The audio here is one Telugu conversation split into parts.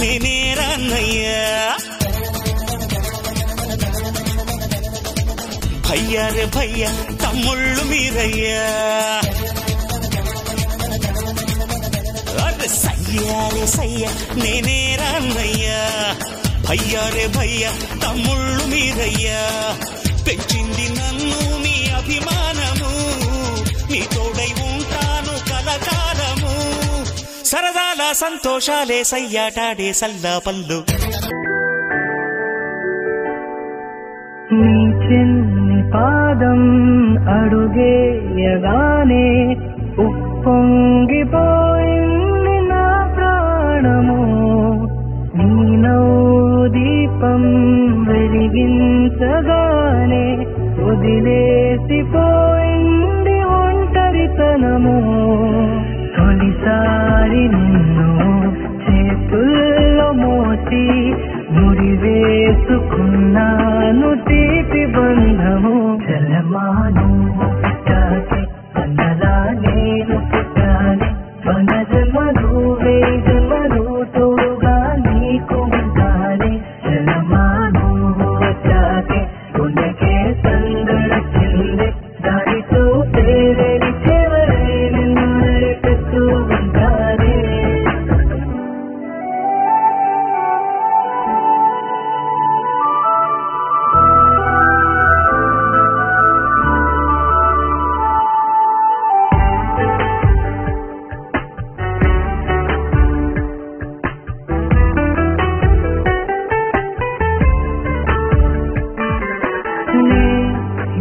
నేనేరా అన్నయ్యా భయ్యా రే భయ్యా తమ్ముళ్ళు మీరయ్యా అరే సయ్యా రే సయ్యా నేనేరా అన్నయ్యా భయ్యా రే భయ్యా తమ్ముళ్ళు మీరయ్యా పెంచింది నన్ను మీ అభిమానము నీ తోడై ఉంటాను కలకాలము సరదాల సంతోషాలే సయ్యాటాడే సల్లా పల్లు నీ చిన్ని పాదం అడుగేయగానే ఉప్పొంగిపోయింది నా ప్రాణము నీ దీపం వెలిగించగానే వదిలేసిపోయింది ఒంటరితనము తొలిసారి నిన్ను చేతుల్లో మోసి ముడివేసుకున్నాను తీపి బంధము చలమాను పుట్టాలి అన్నలా నేను పుట్టాలి మన జన్మలు వేజన్మలు తోడుగా నీకు ఉండాలి చలమాను వచ్చాలి కొనకే సందడచింది దానితో పేరేది చివరి నిన్ను నడిపిస్తూ ఉండాలి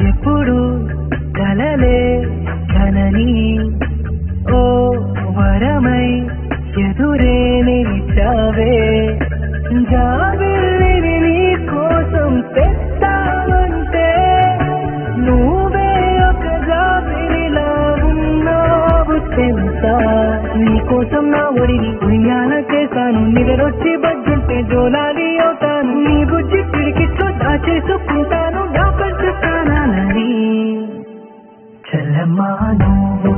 ఎప్పుడు కలలే కనని ఓ వరమై ఎదురే నిలిచావే జాబిల్లిని నీ కోసం తెస్తావంటే నువ్వే ఒక జాబిలిలా ఉన్నావు తెలుసా నీ కోసం నా ఒడిని ఉయ్యాల చేశాను నిద్రొచ్చి బజ్జుంటే జోలాలి అవుతాను నీ బుజ్జి పిడికిట్లో దాచేసుకుంటాను జ్ఞాపకాలని చల్లమాను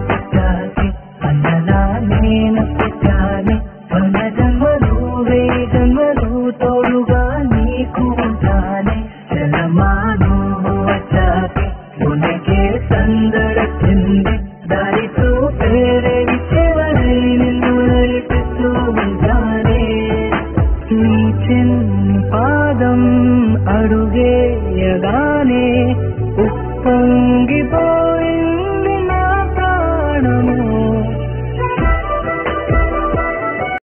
పుట్టాలి అన్నలా నేను పుట్టాలి మన జన్మలు వేజన్మలు తోడుగా నీకు ఉంటాలి చల్లమాను వచ్చాలి ఉనికి సందడచింది దారితో పేరేది చివరి నిన్ను నడిపిస్తూ ఉంటానే నీ చిన్ని పాదం అడుగేయగానే ఉప్పొంగిపో